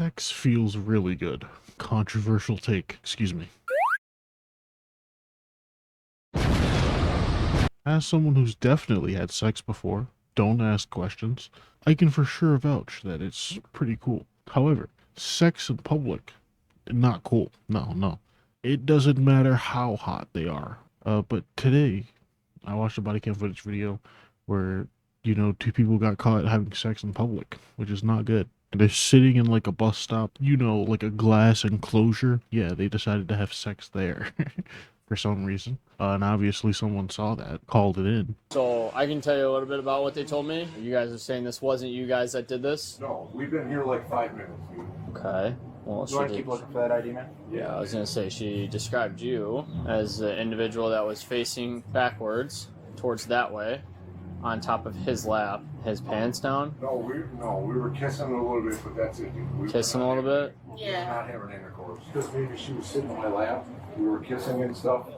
Sex feels really good. Controversial take, excuse me. As someone who's definitely had sex before, don't ask questions, I can for sure vouch that it's pretty cool. However, sex in public, not cool. No, no. It doesn't matter how hot they are. But today, I watched a body cam footage video where, two people got caught having sex in public, which is not good. And they're sitting in like a bus stop, like a glass enclosure. Yeah, they decided to have sex there for some reason. And obviously someone saw that, called it in. So I can tell you a little bit about what they told me. You guys are saying this wasn't you guys that did this? No, we've been here like 5 minutes, dude. Okay. Well, You want to keep looking for that ID, man? Yeah, I was gonna say she described you as the individual that was facing backwards towards that way, on top of his lap, his pants down. No, we were kissing a little bit, but that's it, dude. Kissing a little bit? We were not having intercourse. Because maybe she was sitting on my lap, we were kissing and stuff.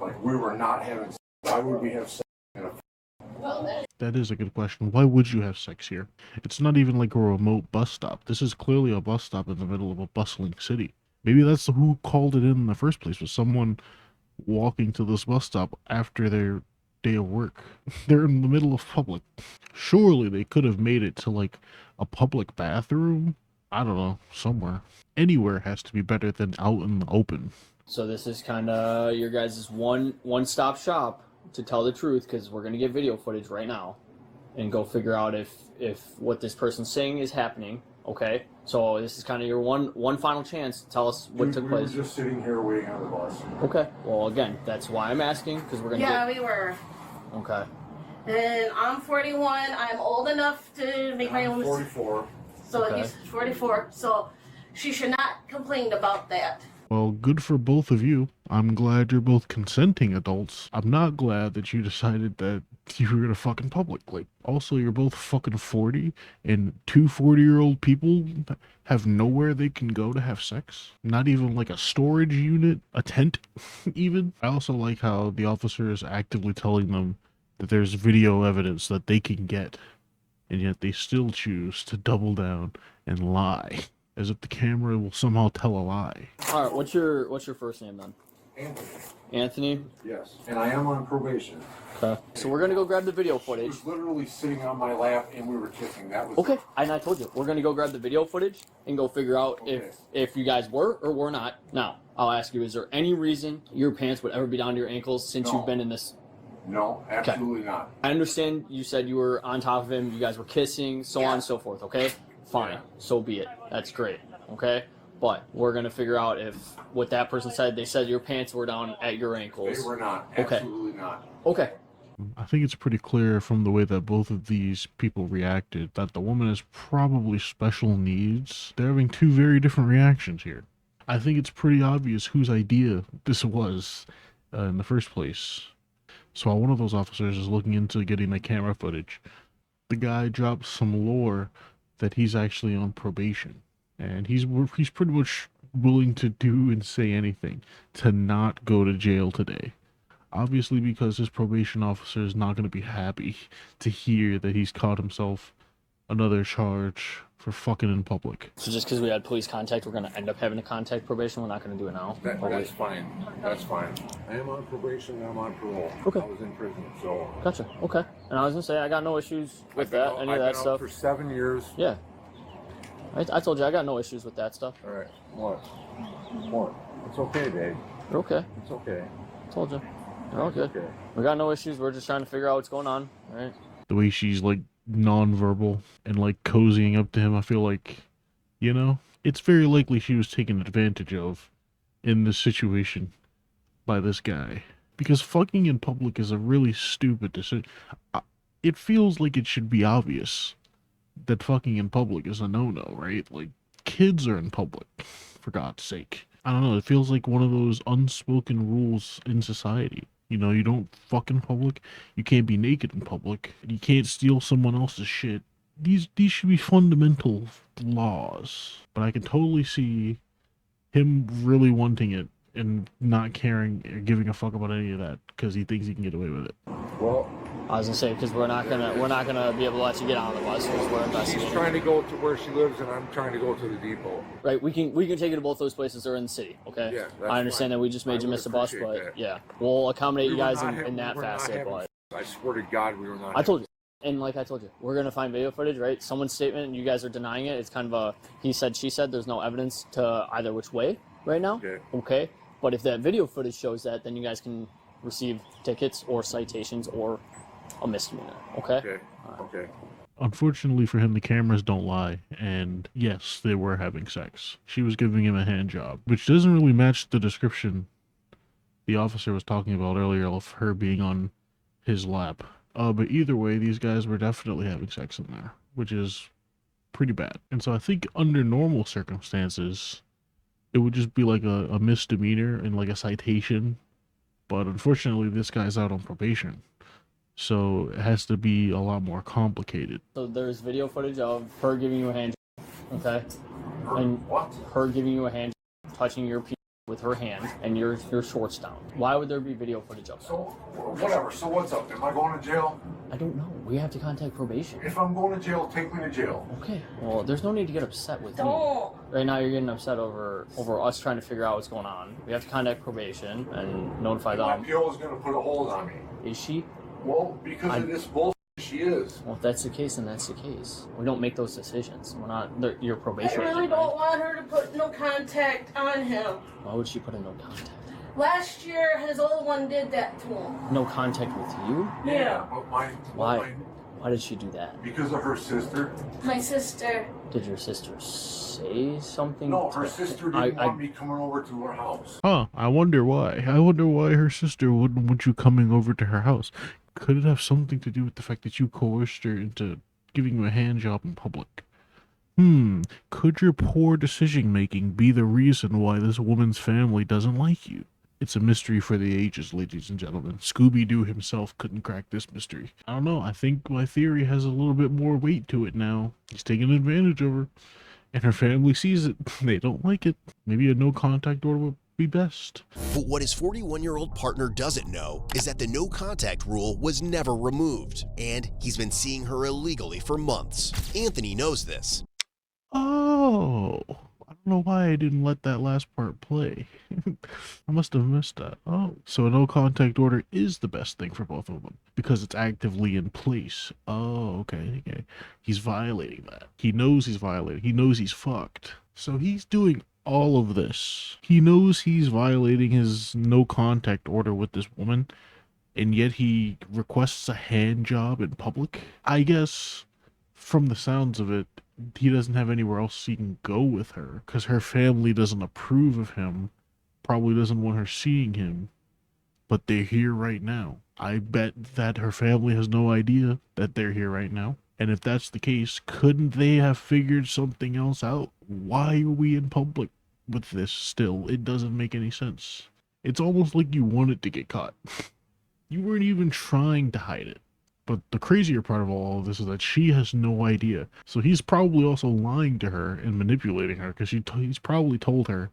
Like, we were not having sex. Why would we have sex in a... That is a good question. Why would you have sex here? It's not even like a remote bus stop. This is clearly a bus stop in the middle of a bustling city. Maybe that's who called it in the first place, was someone walking to this bus stop after their day of work. They're in the middle of public. Surely they could have made it to like a public bathroom. I don't know, somewhere. Anywhere has to be better than out in the open. So this is kind of your guys' one-stop shop to tell the truth, because we're gonna get video footage right now and go figure out if what this person's saying is happening. Okay, so this is kind of your one final chance to tell us what took place. We were just sitting here waiting on the bus. Okay, well again, that's why I'm asking, because we're gonna Yeah, we were. Okay. And I'm 41. I'm old enough to make my own. 44. So Okay. he's 44. So she should not complain about that. Well, good for both of you. I'm glad you're both consenting adults. I'm not glad that you decided that you were gonna fuck in public. Like, also, you're both fucking 40, and two 40-year-old people have nowhere they can go to have sex. Not even like a storage unit, a tent, even. I also like how the officer is actively telling them that there's video evidence that they can get, and yet they still choose to double down and lie. As if the camera will somehow tell a lie. All right, what's your first name then? Anthony. Anthony? Yes. And I am on probation. Okay. So we're gonna go grab the video He footage. was literally sitting on my lap and we were kissing. That was Okay, and I told you, we're gonna go grab the video footage and go figure out Okay. if you guys were or were not. Now, I'll ask you, is there any reason your pants would ever be down to your ankles since No. you've been in this? No, absolutely not. I understand you said you were on top of him, you guys were kissing, so on and so forth, okay? Fine, Yeah. so be it. That's great, okay? But we're gonna figure out if what that person said, they said your pants were down at your ankles. They were not. Okay. Absolutely not. Okay. I think it's pretty clear from the way that both of these people reacted that the woman is probably special needs. They're having two very different reactions here. I think it's pretty obvious whose idea this was in the first place. So while one of those officers is looking into getting the camera footage, the guy drops some lore that he's actually on probation. And he's pretty much willing to do and say anything to not go to jail today. Obviously, because his probation officer is not going to be happy to hear that he's caught himself another charge for fucking in public. So just because we had police contact, we're gonna end up having to contact probation. We're not gonna do it now. That's fine. That's fine. I am on probation and I'm on parole. Okay. I was in prison, so. Gotcha. Okay. And I was gonna say I got no issues with that. Any of that I've been stuff. out for 7 years. Yeah. I told you I got no issues with that stuff. All right. What? What? It's okay, babe. You're okay. It's okay. Told you. You're all good. Okay. We got no issues. We're just trying to figure out what's going on. All right. The way she's like non-verbal and like cozying up to him, I feel like, it's very likely she was taken advantage of in this situation by this guy. Because fucking in public is a really stupid decision. It feels like it should be obvious that fucking in public is a no-no, right? Like, kids are in public, for God's sake. I don't know, it feels like one of those unspoken rules in society. You don't fuck in public, you can't be naked in public, you can't steal someone else's shit. These should be fundamental laws. But I can totally see him really wanting it and not caring or giving a fuck about any of that because he thinks he can get away with it. Well, I was gonna say, because we're not gonna be able to let you get on the bus because we're investigating. She's trying to go to where she lives, and I'm trying to go to the depot. Right, we can take you to both those places. They're in the city, okay? Yeah, that's I understand fine. that we just made I you would miss the bus, appreciate but that. yeah, we'll accommodate We you were guys not in having- that we were not facet. having- But I swear to God, we were not. I told you, and like I told you, we're gonna find video footage, right? Someone's statement, and you guys are denying it. It's kind of a he said, she said. There's no evidence to either which way right now. Okay, but if that video footage shows that, then you guys can receive tickets or citations or a misdemeanor. Okay. Okay. Okay. Unfortunately for him, the cameras don't lie, and yes, they were having sex. She was giving him a hand job, which doesn't really match the description the officer was talking about earlier of her being on his lap. But either way, these guys were definitely having sex in there, which is pretty bad. And so I think under normal circumstances, it would just be like a misdemeanor and like a citation. But unfortunately, this guy's out on probation. So it has to be a lot more complicated. So there's video footage of her giving you a hand job, okay? And What? her giving you a hand job, touching your penis with her hand, and your shorts down. Why would there be video footage of that? So, whatever. So what's up? Am I going to jail? I don't know. We have to contact probation. If I'm going to jail, take me to jail. Okay. Well, there's no need to get upset with me. Don't. Right now, you're getting upset over us trying to figure out what's going on. We have to contact probation and notify My them. PO is going to put a hold on me. Is she? Well, because of this bullshit, she is. Well, if that's the case, then that's the case. We don't make those decisions. We're not. Your I probation really agent, don't right? want her to put no contact on him. Why would she put in no contact? Last year, his old one did that to him. No contact with you? Yeah. But Why? Why did she do that? Because of her sister. My sister. Did your sister say something? No, to- her sister didn't want me coming over to her house. Huh, I wonder why. I wonder why her sister wouldn't want you coming over to her house. Could it have something to do with the fact that you coerced her into giving you a hand job in public? Could your poor decision making be the reason why this woman's family doesn't like you? It's a mystery for the ages, ladies and gentlemen. Scooby-Doo himself couldn't crack this mystery. I don't know, I think my theory has a little bit more weight to it now. He's taking advantage of her, and her family sees it. They don't like it. Maybe a no-contact order would be best. But what his 41-year-old partner doesn't know is that the no contact rule was never removed, and he's been seeing her illegally for months. Anthony knows this. Oh, I don't know why I didn't let that last part play. I must have missed that. Oh, so a no contact order is the best thing for both of them because it's actively in place. Oh, okay. He's violating that. He knows he's violating. He knows he's fucked. So he's doing all of this. He knows he's violating his no contact order with this woman, and yet he requests a hand job in public. I guess from the sounds of it, he doesn't have anywhere else he can go with her because her family doesn't approve of him, probably doesn't want her seeing him, but they're here right now. I bet that her family has no idea that they're here right now. And if that's the case, couldn't they have figured something else out? Why are we in public with this still? It doesn't make any sense. It's almost like you wanted to get caught. You weren't even trying to hide it. But the crazier part of all of this is that she has no idea. So he's probably also lying to her and manipulating her because he's probably told her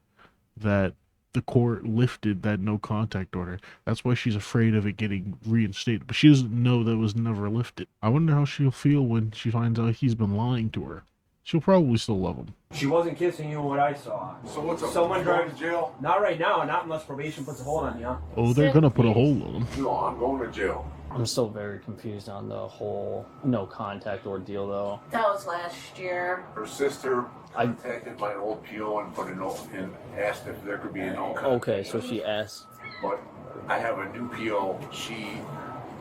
that the court lifted that no contact order. That's why she's afraid of it getting reinstated. But she doesn't know that it was never lifted. I wonder how she'll feel when she finds out he's been lying to her. She'll probably still love him. She wasn't kissing you, what I saw. So what's up? Someone You going drives to jail? Not right now, not unless probation puts a hold on you. Oh, they're gonna put a hold on him. No, I'm going to jail. I'm still very confused on the whole no contact ordeal, though. That was last year. Her sister contacted my old PO and put a note and asked if there could be a no contact. Okay, so she asked. But I have a new PO. She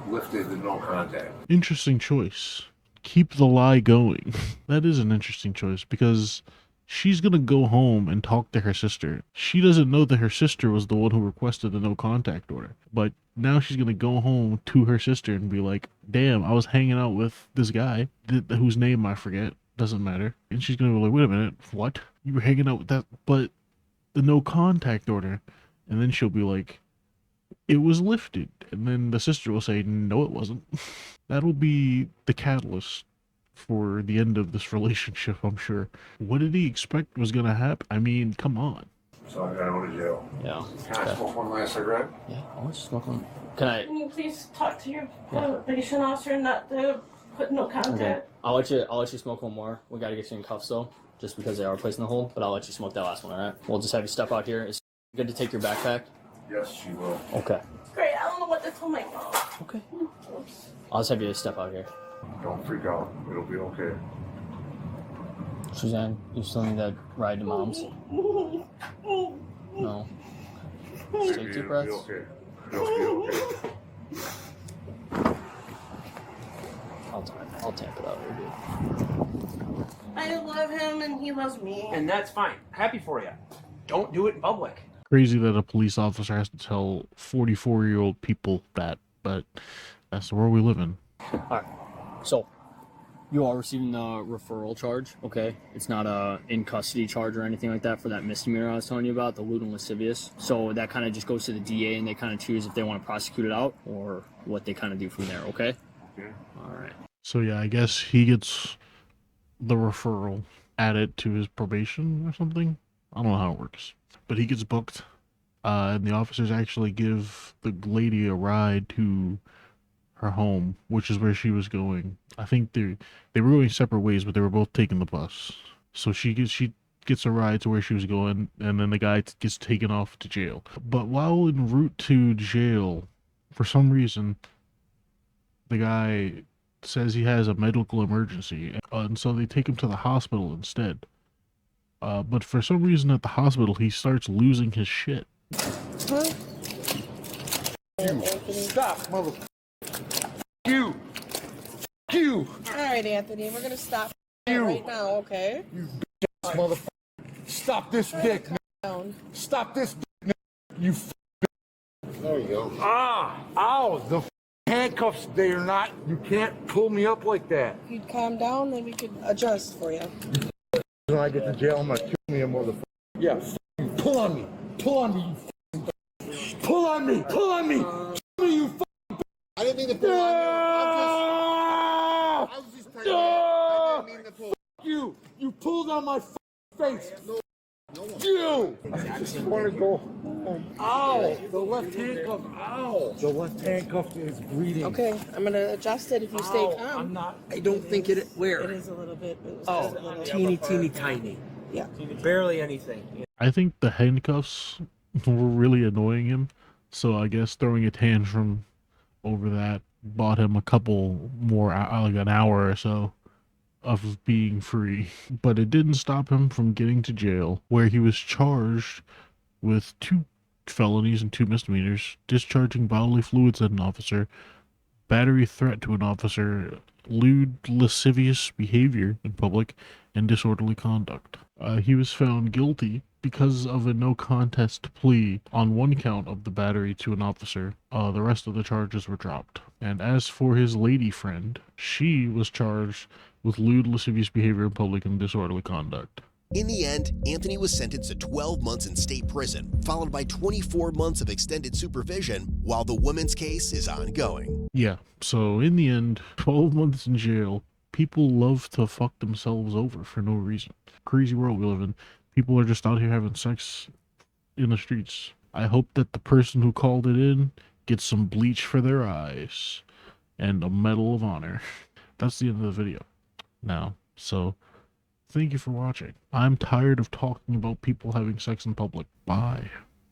lifted the no contact. Interesting choice. Keep the lie going. That is an interesting choice because she's gonna go home and talk to her sister. She doesn't know that her sister was the one who requested the no contact order. But now she's gonna go home to her sister and be like, damn, I was hanging out with this guy, whose name I forget. Doesn't matter. And she's gonna be like, wait a minute, what? You were hanging out with that, but the no contact order. And then she'll be like, it was lifted. And then the sister will say, no, it wasn't. That'll be the catalyst for the end of this relationship, I'm sure. What did he expect was gonna happen? I mean, come on. So I gotta go to jail. Yeah. Can I smoke one last cigarette? Yeah, I want you to smoke one. Can I? Can you please talk to your probation officer not to put no contact? Okay. I'll let you smoke one more. We gotta get you in cuffs though, just because they are placing the hold. But I'll let you smoke that last one. All right. We'll just have you step out here. Is it good to take your backpack? Yes, she will. Okay. Great. I don't know what to tell my mom. Okay. Oops. I'll just have you step out here. Don't freak out. It'll be okay. Suzanne, you still need that ride to mom's? No. Just take Baby, 2 it'll breaths. be okay. It'll be okay. I'll tamp it out here, dude. I love him and he loves me. And that's fine. Happy for you. Don't do it in public. Crazy that a police officer has to tell 44-year-old people that, but that's the world we live in. All right. So, you are receiving the referral charge, okay? It's not a in custody charge or anything like that for that misdemeanor I was telling you about, the lewd and lascivious. So that kind of just goes to the DA and they kind of choose if they want to prosecute it out or what they kind of do from there, okay? Okay. All right. So yeah, I guess he gets the referral added to his probation or something. I don't know how it works, but he gets booked, and the officers actually give the lady a ride to her home, which is where she was going. I think they were going separate ways, but they were both taking the bus. So she gets a ride to where she was going, and then the guy gets taken off to jail. But while en route to jail, for some reason, the guy says he has a medical emergency, and so they take him to the hospital instead. But for some reason at the hospital, he starts losing his shit. Huh? Stop, mother. You. You. All right, Anthony, we're gonna stop You. right now, okay? Mother. Stop this dick. Down. Stop this dick. You. There you go. Ah. Ow. The handcuffs. They are not. You can't pull me up like that. If you'd calm down, then we could adjust for you. When I get to jail, I'm gonna kill me a motherfucker. Yeah. You. Pull on me. Pull on me. You. Pull on me. Pull on me. Kill me, you. I didn't mean to pull on you. I was just trying to. I didn't mean to pull. You. You pulled on my face. No. You! I just want to go home. Ow! The left handcuff. Ow! The left handcuff is bleeding. Okay, I'm gonna adjust it if you stay Ow, calm. I'm not. I don't think it. Where? It is a little bit. It was Oh, just a little, teeny tiny. Yeah. Barely anything. I think the handcuffs were really annoying him, so I guess throwing a tantrum over that bought him a couple more, like an hour or so, of being free. But it didn't stop him from getting to jail, where he was charged with 2 felonies and 2 misdemeanors: discharging bodily fluids at an officer, battery threat to an officer, lewd lascivious behavior in public, and disorderly conduct. He was found guilty because of a no contest plea on 1 count of the battery to an officer. The rest of the charges were dropped. And as for his lady friend, she was charged with lewd lascivious behavior in public and disorderly conduct. In the end, Anthony was sentenced to 12 months in state prison, followed by 24 months of extended supervision, while the woman's case is ongoing. Yeah, so in the end, 12 months in jail. People love to fuck themselves over for no reason. Crazy world we live in. People are just out here having sex in the streets. I hope that the person who called it in gets some bleach for their eyes and a Medal of Honor. That's the end of the video now. So thank you for watching. I'm tired of talking about people having sex in public. Bye.